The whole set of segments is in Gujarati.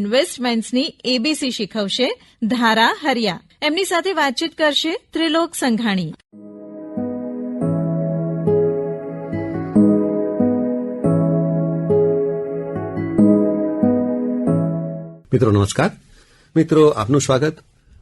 ઇન્વેસ્ટમેન્ટ્સની એબીસી શીખવશે ધારા હરિયા. એમની સાથે વાતચીત કરશે ત્રિલોક સંઘાણી. મિત્રો નમસ્કાર. મિત્રો આપનું સ્વાગત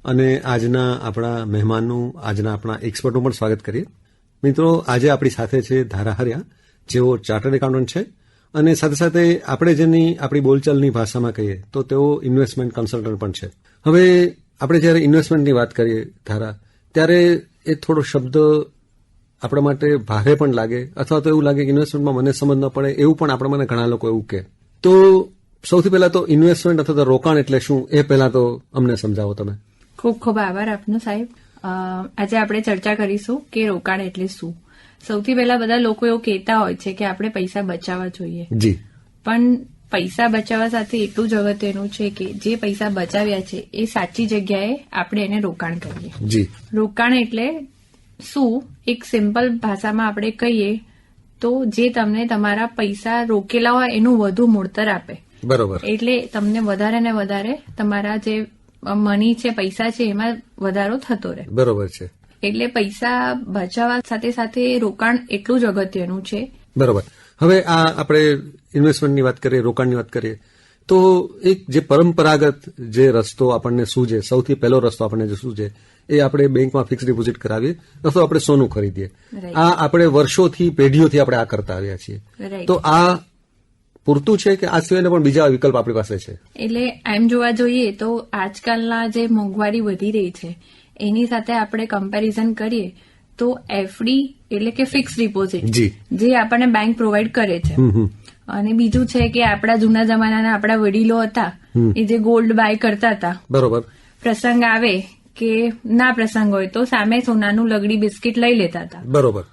અને આજના આપણા મહેમાનનું, આજના આપણા એક્સપર્ટનું પણ સ્વાગત કરીએ. મિત્રો આજે આપણી સાથે છે ધારા હરિયા, જેઓ ચાર્ટર્ડ એકાઉન્ટન્ટ છે અને સાથે સાથે આપણે જેની આપણી બોલચાલની ભાષામાં કહીએ તો તેઓ ઇન્વેસ્ટમેન્ટ કન્સલ્ટન્ટ પણ છે. હવે આપણે જ્યારે ઇન્વેસ્ટમેન્ટની વાત કરીએ ધારા, ત્યારે એ થોડો શબ્દ આપણા માટે ભારે પણ લાગે અથવા તો એવું લાગે કે ઇન્વેસ્ટમેન્ટમાં મને સમજ ન પડે, એવું પણ આપણા મને ઘણા લોકો એવું કહે. તો સૌથી પહેલા તો ઇન્વેસ્ટમેન્ટ અથવા તો રોકાણ એટલે શું, એ પહેલા તો અમને સમજાવો તમે. ખૂબ ખૂબ આભાર આપનો સાહેબ. આજે આપણે ચર્ચા કરીશું કે રોકાણ એટલે શું. સૌથી પહેલા બધા લોકો એવું કહેતા હોય છે કે આપણે પૈસા બચાવવા જોઈએ. જી. પણ પૈસા બચાવવા સાથે એટલું જ અગત્યનું છે કે જે પૈસા બચાવ્યા છે એ સાચી જગ્યાએ આપણે એને રોકાણ કરીએ. જી. રોકાણ એટલે શું, એક સિમ્પલ ભાષામાં આપણે કહીએ તો જે તમને તમારા પૈસા રોકેલા હોય એનું વધુ મૂળતર આપે. બરોબર. એટલે તમને વધારે ને વધારે તમારા જે મની છે, પૈસા છે, એમાં વધારો થતો રહે. બરોબર છે. એટલે પૈસા બચાવવા સાથે સાથે રોકાણ એટલું જ અગત્યનું છે. બરોબર. હવે આ આપણે ઇન્વેસ્ટમેન્ટની વાત કરીએ, રોકાણની વાત કરીએ, તો એક જે પરંપરાગત જે રસ્તો આપણને સૂઝે, સૌથી પહેલો રસ્તો આપણને જે સૂઝે એ આપણે બેંકમાં ફિક્સ ડિપોઝિટ કરાવીએ અથવા આપણે સોનું ખરીદીએ. આ આપણે વર્ષોથી, પેઢીઓથી આપણે આ કરતા આવ્યા છીએ. તો આ પૂરતું છે કે આ સિવાયના પણ બીજા વિકલ્પ આપણી પાસે છે? એટલે એમ જોવા જોઈએ તો આજકાલના જે મોંઘવારી વધી રહી છે એની સાથે આપણે કમ્પેરિઝન કરીએ તો એફડી એટલે કે ફિક્સ ડિપોઝિટ જે આપણને બેંક પ્રોવાઈડ કરે છે, અને બીજું છે કે આપણા જૂના જમાનાના આપણા વડીલો હતા એ જે ગોલ્ડ બાય કરતા હતા. બરોબર. પ્રસંગ આવે કે ના પ્રસંગ હોય તો સામે સોનાનું લગડી બિસ્કિટ લઈ લેતા હતા. બરોબર.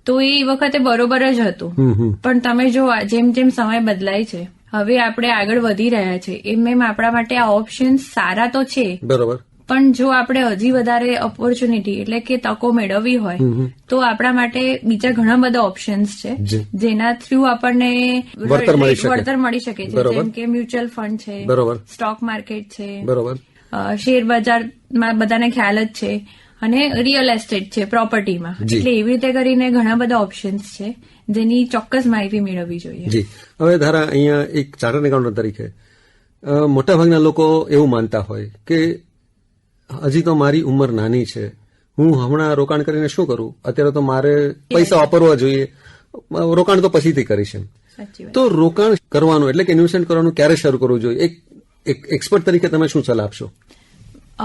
તો એ વખતે બરોબર જ હતું. પણ તમે જો જેમ જેમ સમય બદલાય છે, હવે આપણે આગળ વધી રહ્યા છે, એમ આપણા માટે આ ઓપ્શન સારા તો છે. બરોબર. પણ જો આપણે હજી વધારે ઓપોર્ચ્યુનિટી એટલે કે તકો મેળવવી હોય તો આપણા માટે બીજા ઘણા બધા ઓપ્શન્સ છે જેના થ્રુ આપણને વળતર મળી શકે છે. જેમ કે મ્યુચ્યુઅલ ફંડ છે, સ્ટોક માર્કેટ છે, શેર બજારમાં બધાને ખ્યાલ જ છે, અને રિયલ એસ્ટેટ છે, પ્રોપર્ટીમાં. એટલે એવી રીતે કરીને ઘણા બધા ઓપ્શન્સ છે જેની ચોક્કસ માહિતી મેળવવી જોઈએ. જી. હવે ધારા, અહીંયા એક ચાર્ટર્ડ એકાઉન્ટન્ટ તરીકે મોટાભાગના લોકો એવું માનતા હોય કે હજી તો મારી ઉંમર નાની છે, હું હમણાં રોકાણ કરીને શું કરું, અત્યારે તો મારે પૈસા વાપરવા જોઈએ, રોકાણ તો પછીથી કરીશ. તો રોકાણ કરવાનું એટલે કે ઇન્વેસ્ટમેન્ટ કરવાનું ક્યારે શરૂ કરવું જોઈએ, એક એક્સપર્ટ તરીકે તમે શું સલાહ આપશો?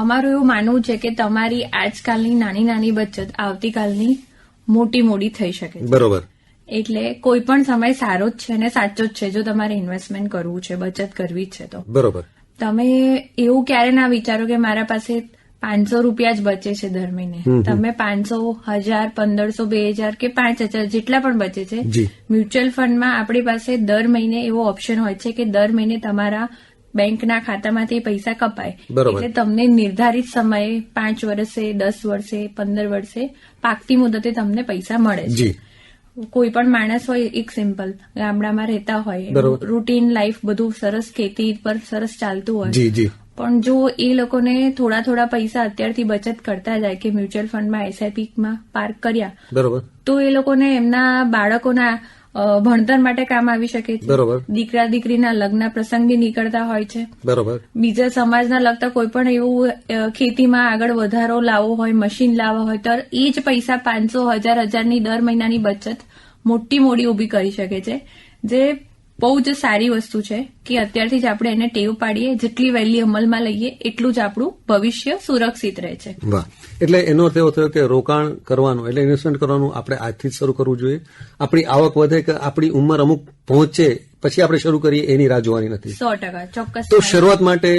અમારું એવું માનવું છે કે તમારી આજકાલની નાની નાની બચત આવતીકાલની મોટી મોડી થઈ શકે છે. બરોબર. એટલે કોઈ પણ સમય સારો જ છે અને સાચો જ છે જો તમારે ઇન્વેસ્ટમેન્ટ કરવું છે, બચત કરવી જ છે તો. બરોબર. તમે એવું ક્યારે ના વિચારો કે મારા પાસે 500 રૂપિયા જ બચે છે દર મહિને. તમે 500, 1000, 1500, 2000 કે 5000 જેટલા પણ બચે છે, મ્યુચ્યુઅલ ફંડમાં આપણી પાસે દર મહિને એવો ઓપ્શન હોય છે કે દર મહિને તમારા બેંકના ખાતામાંથી પૈસા કપાય. એટલે તમને નિર્ધારિત સમયે 5 વર્ષે, 10 વર્ષે, 15 વર્ષે પાકતી મુદતે તમને પૈસા મળે છે. કોઈ પણ માણસ હોય, એક સિમ્પલ ગામડામાં રહેતા હોય, રૂટીન લાઈફ બધું સરસ, ખેતી પર સરસ ચાલતું હોય, પણ જો એ લોકોને થોડા થોડા પૈસા અત્યારથી બચત કરતા જાય કે મ્યુચ્યુઅલ ફંડમાં, એસઆઈપીમાં પાર્ક કર્યા, બરોબર, તો એ લોકોને એમના બાળકોના ભણતર માટે કામ આવી શકે છે. દીકરા દીકરીના લગ્ન પ્રસંગ બી નીકળતા હોય છે. બરોબર. બીજા સમાજના લગતા કોઈ પણ એવું ખેતીમાં આગળ વધારો લાવવો હોય, મશીન લાવવા હોય, તો એ જ પૈસા 500, 1000ની દર મહિનાની બચત મોટી મોડી ઉભી કરી શકે છે, જે બહુ જ સારી વસ્તુ છે કે અત્યારથી જ આપણે એને ટેવ પાડીએ. જેટલી વહેલી અમલમાં લઈએ એટલું જ આપણું ભવિષ્ય સુરક્ષિત રહે છે. વાહ. એટલે એનો અર્થ એવો થયો કે રોકાણ કરવાનું એટલે ઇન્વેસ્ટમેન્ટ કરવાનું આપણે આજથી જ શરૂ કરવું જોઈએ. આપણી આવક વધે કે આપણી ઉંમર અમુક પહોંચે પછી આપણે શરૂ કરીએ એની રાહ જોવાની નથી. 100% ચોક્કસ. તો શરૂઆત માટે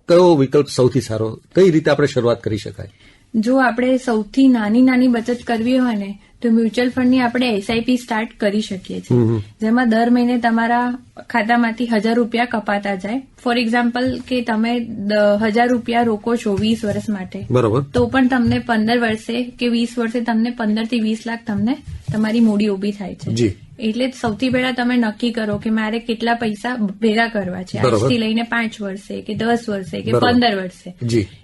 કયો વિકલ્પ સૌથી સારો, કઈ રીતે આપણે શરૂઆત કરી શકાય? જો આપણે સૌથી નાની નાની બચત કરવી હોય ને તો મ્યુચ્યુઅલ ફંડની આપણે એસઆઈપી સ્ટાર્ટ કરી શકીએ છીએ, જેમાં દર મહિને તમારા ખાતામાંથી 1000 રૂપિયા કપાતા જાય. ફોર એક્ઝામ્પલ કે તમે 1000 રૂપિયા રોકો છો 20 વર્ષ માટે, બરોબર, તો પણ તમને 15 વર્ષે કે 20 વર્ષે તમને 15 થી 20 લાખ તમને તમારી મૂડી ઉભી થાય છે. એટલે સૌથી પહેલા તમે નક્કી કરો કે મારે કેટલા પૈસા ભેગા કરવા છે, આજથી લઈને 5 વર્ષે કે 10 વર્ષે કે 15 વર્ષે.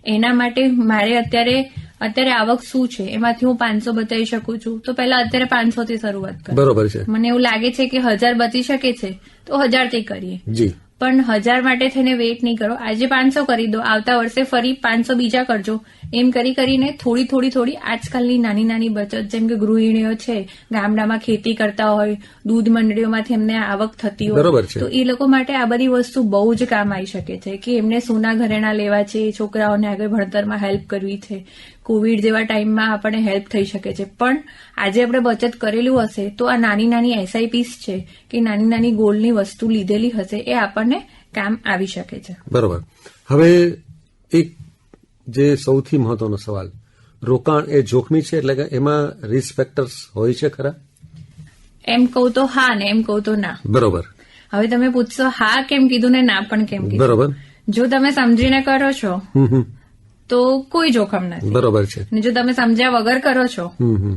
એના માટે મારે અત્યારે આવક શું છે એમાંથી હું 500 બતાવી શકું છું, તો પહેલા અત્યારે 500 થી શરૂઆત કરો. બરોબર છે. મને એવું લાગે છે કે 1000 બચી શકે છે તો 1000 થી કરીએ, પણ 1000 માટે થઈને વેઇટ નહીં કરો. આજે 500 કરી દો, આવતા વર્ષે ફરી 500 બીજા કરજો. એમ કરીને થોડી આજકાલની નાની નાની બચત, જેમ કે ગૃહિણીઓ છે, ગામડામાં ખેતી કરતા હોય, દૂધ મંડળીઓમાંથી એમને આવક થતી હોય, તો એ લોકો માટે આ બધી વસ્તુ બહુ જ કામ આવી શકે છે કે એમને સોના ઘરેણા લેવા છે, છોકરાઓને આગળ ભણતરમાં હેલ્પ કરવી છે, કોવિડ જેવા ટાઈમમાં આપણને હેલ્પ થઈ શકે છે. પણ આજે આપણે બચત કરેલું હશે તો આ નાની નાની SIPs છે કે નાની નાની ગોલ્ડની વસ્તુ લીધેલી હશે એ આપણને કામ આવી શકે છે. બરોબર. હવે એક જે સૌથી મહત્વનો સવાલ, રોકાણ એ જોખમી છે, એટલે કે એમાં રિસ્ક ફેક્ટર્સ હોય છે ખરા? એમ કહું તો હા ને એમ કહું તો ના. બરોબર. હવે તમે પૂછશો હા કેમ કીધું ને ના પણ કેમ કીધું. બરોબર. જો તમે સમજીને કરો છો તો કોઈ જોખમ નથી. બરોબર છે. જો તમે સમજ્યા વગર કરો છો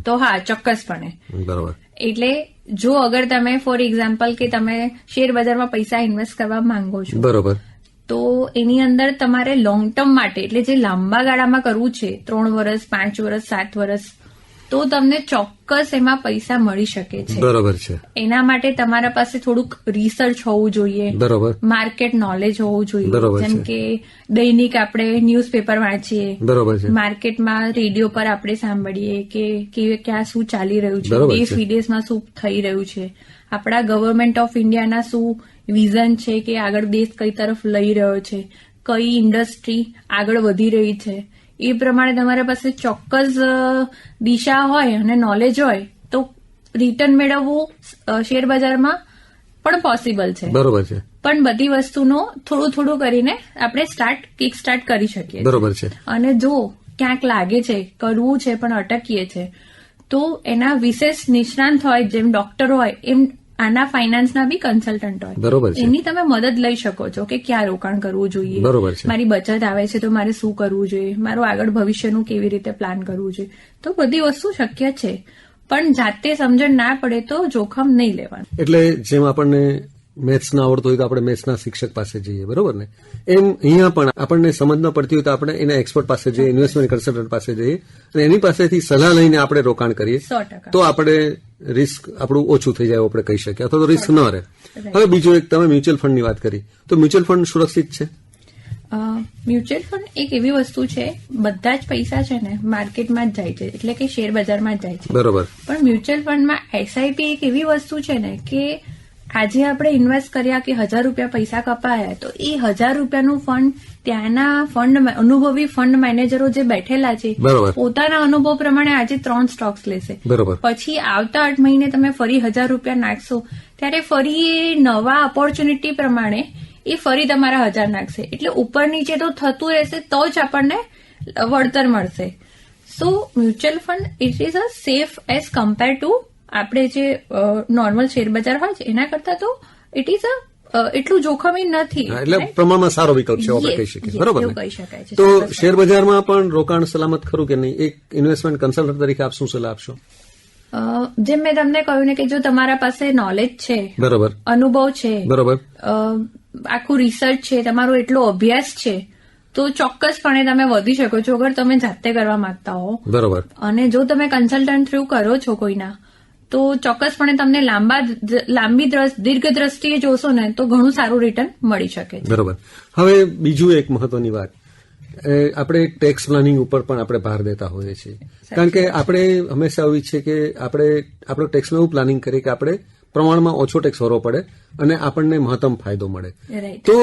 તો હા, ચોક્કસપણે. બરોબર. એટલે જો અગર તમે ફોર એક્ઝામ્પલ કે તમે શેર બજારમાં પૈસા ઇન્વેસ્ટ કરવા માંગો છો, બરોબર, તો એની અંદર તમારે લોંગ ટર્મ માટે, એટલે જે લાંબા ગાળામાં કરવું છે, 3 વર્ષ 5 વર્ષ 7 વર્ષ, તો તમને ચોક્કસ એમાં પૈસા મળી શકે છે. બરોબર છે. એના માટે તમારા પાસે થોડુંક રિસર્ચ હોવું જોઈએ, બરોબર, માર્કેટ નોલેજ હોવું જોઈએ. બરોબર. જેમ કે દૈનિક આપણે ન્યૂઝપેપર વાંચીએ, બરોબર છે, માર્કેટમાં રેડિયો પર આપણે સાંભળીએ કે ક્યાં શું ચાલી રહ્યું છે, દેશ વિદેશમાં શું થઈ રહ્યું છે, આપણા ગવર્મેન્ટ ઓફ ઇન્ડિયાના શું વિઝન છે કે આગળ દેશ કઈ તરફ લઈ રહ્યો છે, કઈ ઇન્ડસ્ટ્રી આગળ વધી રહી છે, એ પ્રમાણે તમારા પાસે ચોક્કસ દિશા હોય અને નોલેજ હોય તો રિટર્ન મેળવવું શેર બજારમાં પણ પોસિબલ છે. બરોબર છે. પણ બધી વસ્તુનો થોડું કરીને આપણે કિક સ્ટાર્ટ કરી શકીએ. બરોબર છે. અને જો ક્યાંક લાગે છે કરવું છે પણ અટકીએ છે તો એના વિશેષ નિષ્ણાંત હોય, જેમ ડોક્ટર હોય એમ આના ફાઇનાન્સના બી કન્સલ્ટન્ટ હોય. બરોબર છે. એની તમે મદદ લઈ શકો છો કે ક્યાં રોકાણ કરવું જોઈએ, બરોબર છે, મારી બચત આવે છે તો મારે શું કરવું જોઈએ, મારું આગળ ભવિષ્યનું કેવી રીતે પ્લાન કરવું જોઈએ. તો બધી વસ્તુ શક્ય છે, પણ જાતે સમજણ ના પડે તો જોખમ નહીં લેવાનું. એટલે જેમ આપણને મેથ્સ ના આવડતું હોય તો આપણે મેથ્સના શિક્ષક પાસે જઈએ, બરોબર ને, એમ અહીંયા પણ આપણને સમજ ન પડતી હોય તો આપણે એના એક્સપર્ટ પાસે જઈએ, ઇન્વેસ્ટમેન્ટ કન્સલ્ટન્ટ પાસે જઈએ અને એની પાસેથી સલાહ લઈને આપણે રોકાણ કરીએ 100%. તો આપણે રિસ્ક આપણું ઓછું થઈ જાય આપણે કહી શકીએ, અથવા તો રિસ્ક ન રહે. હવે બીજું એક, તમે મ્યુચ્યુઅલ ફંડની વાત કરી, તો મ્યુચ્યુઅલ ફંડ સુરક્ષિત છે? મ્યુચ્યુઅલ ફંડ એક એવી વસ્તુ છે, બધા જ પૈસા છે ને માર્કેટમાં જ જાય છે, એટલે કે શેર બજારમાં જ જાય છે. બરોબર. પણ મ્યુચ્યુઅલ ફંડમાં SIP એક એવી વસ્તુ છે ને કે આજે આપણે ઇન્વેસ્ટ કર્યા કે 1000 રૂપિયા પૈસા કપાયા, તો એ 1000 રૂપિયાનું ફંડ ત્યાંના અનુભવી ફંડ મેનેજરો જે બેઠેલા છે, પોતાના અનુભવ પ્રમાણે આજે 3 સ્ટોક્સ લેશે. પછી આવતા 8 મહિને તમે ફરી 1000 રૂપિયા નાખશો ત્યારે ફરી એ નવા ઓપોર્ચ્યુનિટી પ્રમાણે એ ફરી તમારા 1000 નાખશે. એટલે ઉપર નીચે તો થતું રહેશે તો જ આપણને વળતર મળશે. So mutual fund it is a safe as compare to આપણે જે નોર્મલ શેર બજાર હોય છે એના કરતા તો ઇટ ઇઝ એટલું જોખમી નથી. એટલે પ્રમાણમાં સારો વિકલ્પ છે આપણે કહી શકીએ, બરોબર ને? કહી શકાય છે. તો શેર બજારમાં પણ રોકાણ સલામત ખરું કે નહીં? એક ઇન્વેસ્ટમેન્ટ કન્સલ્ટન્ટ તરીકે આપ શું સલાહ આપશો? જેમ મેં તમને કહ્યું ને કે જો તમારા પાસે નોલેજ છે, બરોબર, અનુભવ છે, બરોબર, આખું રિસર્ચ છે, તમારો એટલો અભ્યાસ છે, તો ચોક્કસપણે તમે વધી શકો છો અગર તમે જાતે કરવા માંગતા હો. બરોબર. અને જો તમે કન્સલ્ટન્ટ થ્રુ કરો છો કોઈના, તો ચોક્કસપણે તમને લાંબી દીર્ઘ દ્રષ્ટિએ જોશો ને તો ઘણું સારું રિટર્ન મળી શકે છે. બરોબર. હવે બીજું એક મહત્વની વાત, આપણે ટેક્સ પ્લાનિંગ ઉપર પણ આપણે ભાર દેતા હોઈએ છીએ, કારણ કે આપણે હંમેશા એવું છે કે આપણે આપણો ટેક્સનું એવું પ્લાનિંગ કરીએ કે આપણે પ્રમાણમાં ઓછો ટેક્સ ભરવો પડે અને આપણને મહત્તમ ફાયદો મળે. તો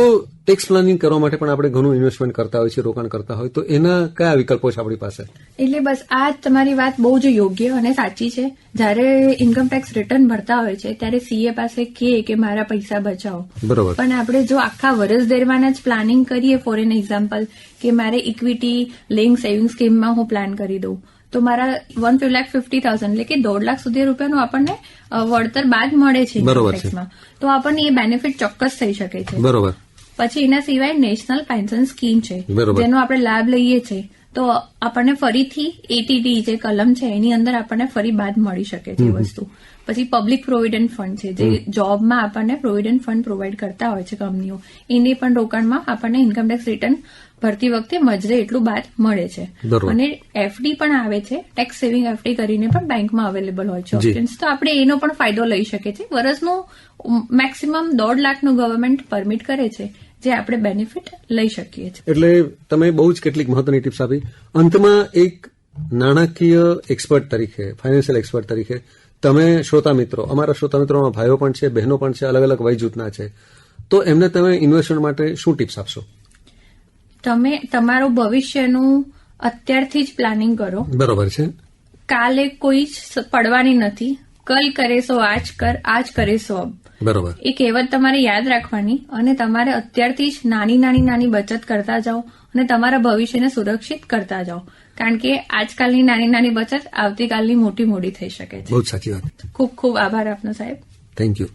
ટેક્સ પ્લાનિંગ કરવા માટે પણ આપણે ઘણું ઇન્વેસ્ટમેન્ટ કરતા હોય છે, રોકાણ કરતા હોય, તો એના કયા વિકલ્પો છે આપણી પાસે? એટલે બસ આ તમારી વાત બહુ જ યોગ્ય અને સાચી છે. જયારે ઇન્કમ ટેક્સ રિટર્ન ભરતા હોય છે ત્યારે CA પાસે કે મારા પૈસા બચાવો, બરોબર, પણ આપણે જો આખા વર્ષ દરમિયાન જ પ્લાનિંગ કરીએ, ફોર એન એક્ઝામ્પલ કે મારે ઇક્વિટી લિંક સેવિંગ સ્કીમમાં હું પ્લાન કરી દઉં તો મારા 1,50,000 એટલે કે 1.5 લાખ સુધી રૂપિયાનું આપણને વળતર બાદ મળે છે ટેક્સમાં, તો આપણને એ બેનિફિટ ચોક્કસ થઈ શકે છે. બરોબર. પછી એના સિવાય નેશનલ પેન્શન સ્કીમ છે જેનો આપણે લાભ લઈએ છીએ, તો આપણને ફરીથી એટીડી જે કલમ છે એની અંદર આપણને ફરી બાદ મળી શકે છે વસ્તુ. પછી પબ્લિક પ્રોવિડન્ટ ફંડ છે જે જોબમાં આપણને પ્રોવિડન્ટ ફંડ પ્રોવાઈડ કરતા હોય છે કંપનીઓ, એને પણ રોકાણમાં આપણને ઇન્કમટેક્સ રિટર્ન ભરતી વખતે મજરે એટલું બાદ મળે છે. અને એફડી પણ આવે છે, ટેક્સ સેવિંગ એફડી કરીને પણ બેંકમાં અવેલેબલ હોય છે ઓપ્શન્સ. તો આપણે એનો પણ ફાયદો લઈ શકીએ છીએ. વર્ષનું મેક્સિમમ 1.5 લાખનું ગવર્મેન્ટ પરમિટ કરે છે જે આપણે બેનિફિટ લઈ શકીએ છીએ. એટલે તમે બહુ જ કેટલીક મહત્વની ટિપ્સ આપી. અંતમાં એક નાણાકીય એક્સપર્ટ તરીકે, ફાઇનાન્શિયલ એક્સપર્ટ તરીકે તમે શ્રોતા મિત્રો, અમારા શ્રોતા મિત્રોમાં ભાઈઓ પણ છે, બહેનો પણ છે, અલગ અલગ વય જૂથના છે, તો એમને તમે ઇન્વેસ્ટમેન્ટ માટે શું ટિપ્સ આપશો? તમે તમારું ભવિષ્યનું અત્યારથી જ પ્લાનિંગ કરો. બરોબર છે. કાલે કોઈ જ પડવાની નથી. કલ કરે સો આજ કર, આજ કરે સો અબ. બરોબર. એ કહેવત તમારે યાદ રાખવાની અને તમારે અત્યારથી જ નાની બચત કરતા જાઓ અને તમારા ભવિષ્યને સુરક્ષિત કરતા જાઓ. કારણ કે આજકાલની નાની બચત આવતીકાલની મોટી થઈ શકે છે. બહુ સાચી વાત. ખૂબ ખૂબ આભાર આપનો સાહેબ. Thank you.